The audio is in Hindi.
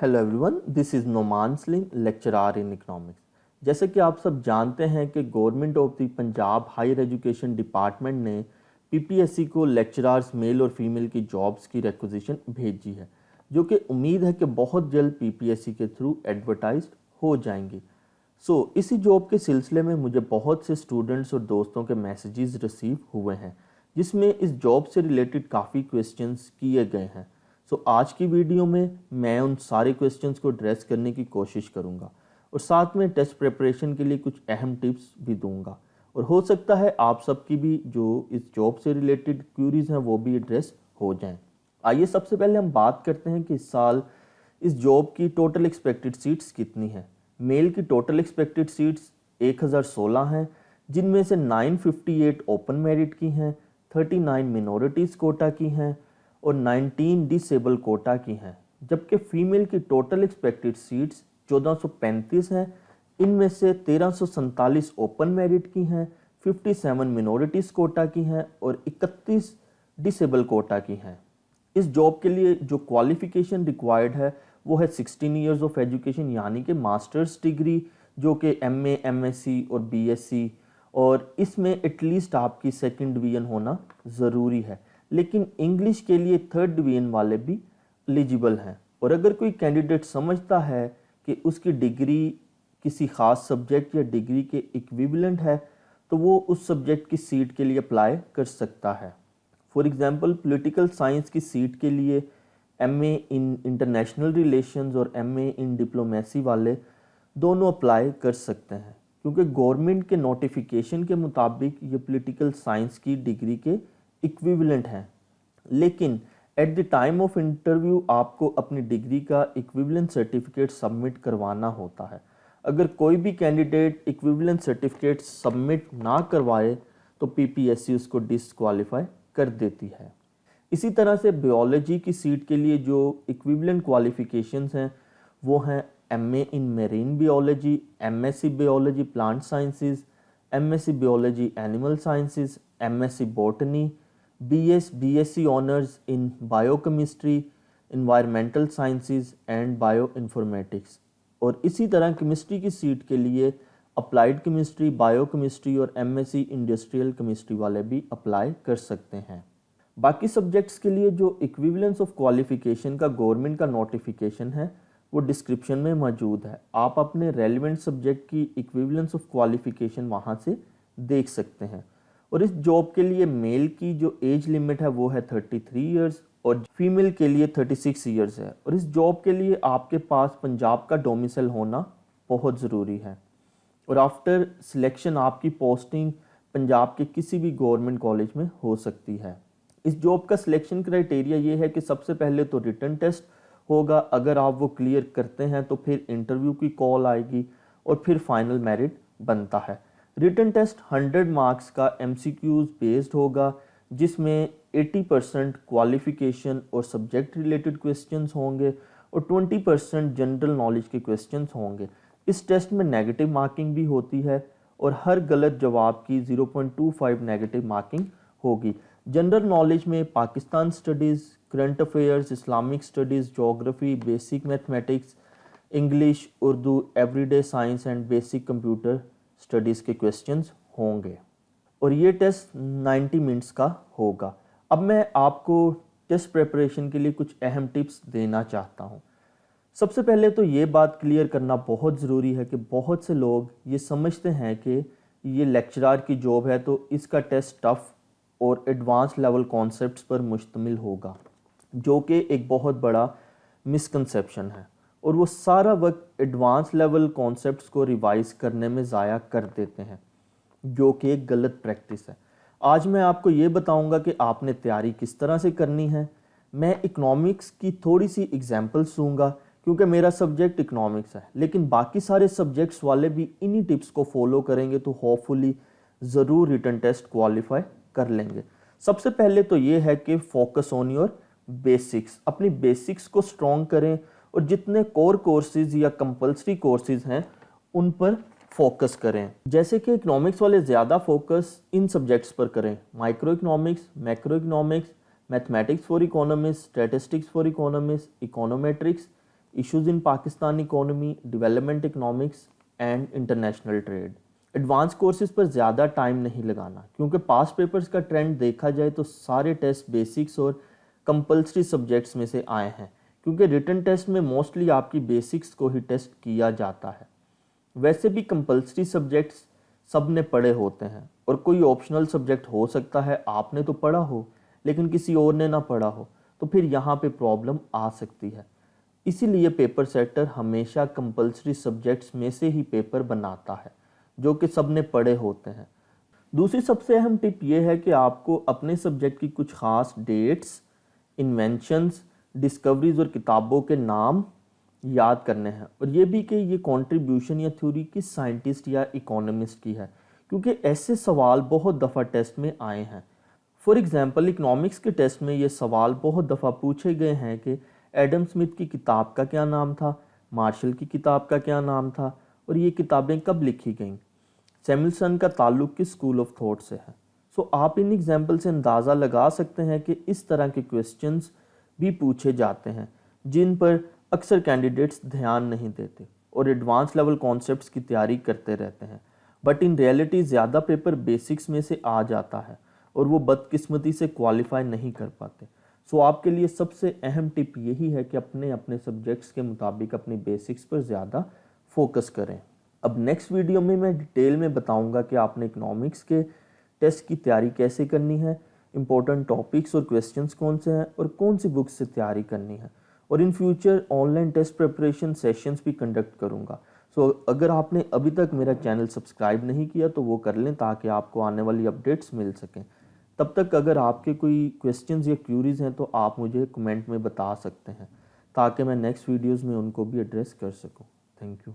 Hello everyone, this is Noman Saleem, lecturer in economics. जैसे कि आप सब जानते हैं कि government of the Punjab higher education department ने पीपीएससी को लेक्चरर्स मेल और फीमेल की जॉब्स की रिक्वेजिशन भेजी है, जो कि उम्मीद है कि बहुत जल्द पीपीएससी के थ्रू एडवर्टाइज्ड हो जाएंगी। इसी जॉब के सिलसिले में मुझे बहुत से स्टूडेंट्स और दोस्तों के मैसेजेस रिसीव हुए हैं, जिसमें इस जॉब से रिलेटेड काफ़ी क्वेश्चंस किए गए हैं। आज की वीडियो में मैं उन सारे क्वेश्चंस को एड्रेस करने की कोशिश करूंगा और साथ में टेस्ट प्रिपरेशन के लिए कुछ अहम टिप्स भी दूंगा, और हो सकता है आप सबकी भी जो इस जॉब से रिलेटेड क्यूरीज हैं वो भी एड्रेस हो जाएं। आइए सबसे पहले हम बात करते हैं कि इस साल इस जॉब की टोटल एक्सपेक्टेड सीट्स कितनी हैं। मेल की टोटल एक्सपेक्टेड सीट्स 1016 हैं, जिनमें से 958 ओपन मेरिट की हैं, 39 मिनॉरिटीज़ कोटा की हैं और 19 डिसेबल कोटा की हैं। जबकि फीमेल की टोटल एक्सपेक्टेड सीट्स 1435 हैं, इनमें से 1347 ओपन मेरिट की हैं, 57 मिनॉरिटीज़ कोटा की हैं और 31 डिसेबल कोटा की हैं। इस जॉब के लिए जो क्वालिफिकेशन रिक्वायर्ड है वो है 16 ईयर्स ऑफ एजुकेशन, यानी कि मास्टर्स डिग्री, जो कि एमए, एमएससी और बीएससी, और इसमें एटलीस्ट आपकी सेकंड डिवीजन होना ज़रूरी है। लेकिन इंग्लिश के लिए थर्ड डिवीजन वाले भी एलिजिबल हैं। और अगर कोई कैंडिडेट समझता है कि उसकी डिग्री किसी ख़ास सब्जेक्ट या डिग्री के इक्विवेलेंट है, तो वो उस सब्जेक्ट की सीट के लिए अप्लाई कर सकता है। फॉर एग्जांपल, पॉलिटिकल साइंस की सीट के लिए एमए इन इंटरनेशनल रिलेशंस और एमए इन डिप्लोमेसी वाले दोनों अप्लाई कर सकते हैं, क्योंकि गवर्नमेंट के नोटिफिकेशन के मुताबिक ये पॉलिटिकल साइंस की डिग्री के इक्विवेलेंट हैं। लेकिन at the time of interview आपको अपनी डिग्री का इक्विवेलेंट सर्टिफिकेट सबमिट करवाना होता है। अगर कोई भी कैंडिडेट इक्विवेलेंट सर्टिफिकेट सबमिट ना करवाए तो पीपीएससी उसको डिसक्वालीफाई कर देती है। इसी तरह से बायोलॉजी की सीट के लिए जो इक्विवेलेंट क्वालिफिकेशंस हैं वो हैं MA in marine biology, MSc biology plant sciences, MSc biology animal sciences, MSc botany, BSc honours in biochemistry, environmental sciences and bio informatics. और इसी तरह केमिस्ट्री की सीट के लिए अप्लाइड केमिस्ट्री, बायोकेमिस्ट्री और एमएससी इंडस्ट्रियल केमिस्ट्री वाले भी अप्लाई कर सकते हैं। बाकी सब्जेक्ट्स के लिए जो इक्विवेलेंस ऑफ क्वालिफिकेशन का गवर्नमेंट का नोटिफिकेशन है वो डिस्क्रिप्शन में मौजूद है। आप अपने रेलिवेंट सब्जेक्ट की इक्विवेलेंस ऑफ क्वालिफिकेशन वहाँ से देख सकते हैं। और इस जॉब के लिए मेल की जो एज लिमिट है वो है 33 ईयर्स और फीमेल के लिए 36 ईयर्स है। और इस जॉब के लिए आपके पास पंजाब का डोमिसाइल होना बहुत ज़रूरी है। और आफ्टर सिलेक्शन आपकी पोस्टिंग पंजाब के किसी भी गवर्नमेंट कॉलेज में हो सकती है। इस जॉब का सिलेक्शन क्राइटेरिया ये है कि सबसे पहले तो रिटन टेस्ट होगा, अगर आप वो क्लियर करते हैं तो फिर इंटरव्यू की कॉल आएगी और फिर फाइनल मेरिट बनता है। रिटन टेस्ट 100 मार्क्स का एमसीक्यूज बेस्ड होगा, जिसमें 80% क्वालिफिकेशन और सब्जेक्ट रिलेटेड क्वेश्चंस होंगे और 20% जनरल नॉलेज के क्वेश्चंस होंगे। इस टेस्ट में नेगेटिव मार्किंग भी होती है और हर गलत जवाब की 0.25 नेगेटिव मार्किंग होगी। जनरल नॉलेज में Pakistan studies, current affairs, Islamic studies, geography, basic mathematics, English, Urdu, everyday science and basic computer studies के क्वेश्चंस होंगे और ये टेस्ट 90 मिनट्स का होगा। अब मैं आपको टेस्ट प्रिपरेशन के लिए कुछ अहम टिप्स देना चाहता हूँ। सबसे पहले तो ये बात क्लियर करना बहुत ज़रूरी है कि बहुत से लोग ये समझते हैं कि ये लेक्चरर की जॉब है तो इसका टेस्ट टफ और एडवांस लेवल कॉन्सेप्ट्स पर मुश्तमिल होगा, जो कि एक बहुत बड़ा मिसकंसेप्शन है और वो सारा वक्त एडवांस लेवल कॉन्सेप्ट्स को रिवाइज करने में ज़ाया कर देते हैं, जो कि एक गलत प्रैक्टिस है। आज मैं आपको ये बताऊंगा कि आपने तैयारी किस तरह से करनी है। मैं इकोनॉमिक्स की थोड़ी सी एग्जांपल्स दूंगा क्योंकि मेरा सब्जेक्ट इकोनॉमिक्स है, लेकिन बाकी सारे सब्जेक्ट्स वाले भी इन्हीं टिप्स को फॉलो करेंगे तो होपफुली ज़रूर रिटन टेस्ट क्वालिफाई कर लेंगे। सबसे पहले तो ये है कि फोकस ऑन योर बेसिक्स, अपनी बेसिक्स को स्ट्रॉन्ग करें और जितने कोर कोर्सेज या कंपलसरी कोर्सेज हैं उन पर फोकस करें। जैसे कि इकोनॉमिक्स वाले ज़्यादा फोकस इन सब्जेक्ट्स पर करें: micro economics, macro economics, mathematics for economist, statistics for economist, econometrics, issues in Pakistan economy, development economics and international trade. Advance courses पर ज़्यादा टाइम नहीं लगाना, क्योंकि पास पेपर्स का ट्रेंड देखा जाए तो सारे टेस्ट बेसिक्स और कंपलसरी सब्जेक्ट्स में से आए हैं, क्योंकि रिटन टेस्ट में मोस्टली आपकी बेसिक्स को ही टेस्ट किया जाता है। वैसे भी कंपलसरी सब्जेक्ट्स सब ने पढ़े होते हैं और कोई ऑप्शनल सब्जेक्ट हो सकता है आपने तो पढ़ा हो लेकिन किसी और ने ना पढ़ा हो, तो फिर यहाँ पे प्रॉब्लम आ सकती है। इसीलिए पेपर सेटर हमेशा कंपलसरी सब्जेक्ट्स में से ही पेपर बनाता है जो कि सब ने पढ़े होते हैं। दूसरी सबसे अहम टिप ये है कि आपको अपने सब्जेक्ट की कुछ ख़ास डेट्स, इन्वेंशंस, डिस्कवरीज और किताबों के नाम याद करने हैं, और ये भी कि ये कंट्रीब्यूशन या थ्योरी किस साइंटिस्ट या इकोनॉमिस्ट की है, क्योंकि ऐसे सवाल बहुत दफ़ा टेस्ट में आए हैं। फॉर एग्जांपल इकोनॉमिक्स के टेस्ट में ये सवाल बहुत दफ़ा पूछे गए हैं कि एडम स्मिथ की किताब का क्या नाम था, मार्शल की किताब का क्या नाम था और ये किताबें कब लिखी गईं, सैमुअलसन का ताल्लुक किस स्कूल ऑफ थॉट से है। सो आप इन एग्जाम्पल से अंदाज़ा लगा सकते हैं कि इस तरह के क्वेश्चंस भी पूछे जाते हैं जिन पर अक्सर कैंडिडेट्स ध्यान नहीं देते और एडवांस लेवल कॉन्सेप्ट्स की तैयारी करते रहते हैं, बट इन रियलिटी ज़्यादा पेपर बेसिक्स में से आ जाता है और वो बदकिस्मती से क्वालिफाई नहीं कर पाते। सो आपके लिए सबसे अहम टिप यही है कि अपने अपने सब्जेक्ट्स के मुताबिक अपनी बेसिक्स पर ज़्यादा फोकस करें। अब नेक्स्ट वीडियो में मैं डिटेल में बताऊंगा कि आपने इकोनॉमिक्स के टेस्ट की तैयारी कैसे करनी है, इंपॉर्टेंट टॉपिक्स और क्वेश्चंस कौन से हैं और कौन सी बुक्स से तैयारी करनी है, और in future online test preparation sessions भी कंडक्ट करूंगा। सो अगर आपने अभी तक मेरा चैनल सब्सक्राइब नहीं किया तो वो कर लें ताकि आपको आने वाली अपडेट्स मिल सकें। तब तक अगर आपके कोई क्वेश्चंस या क्यूरीज हैं तो आप मुझे कमेंट में बता सकते हैं ताकि मैं नेक्स्ट वीडियोज़ में उनको भी एड्रेस कर सकूँ। Thank you.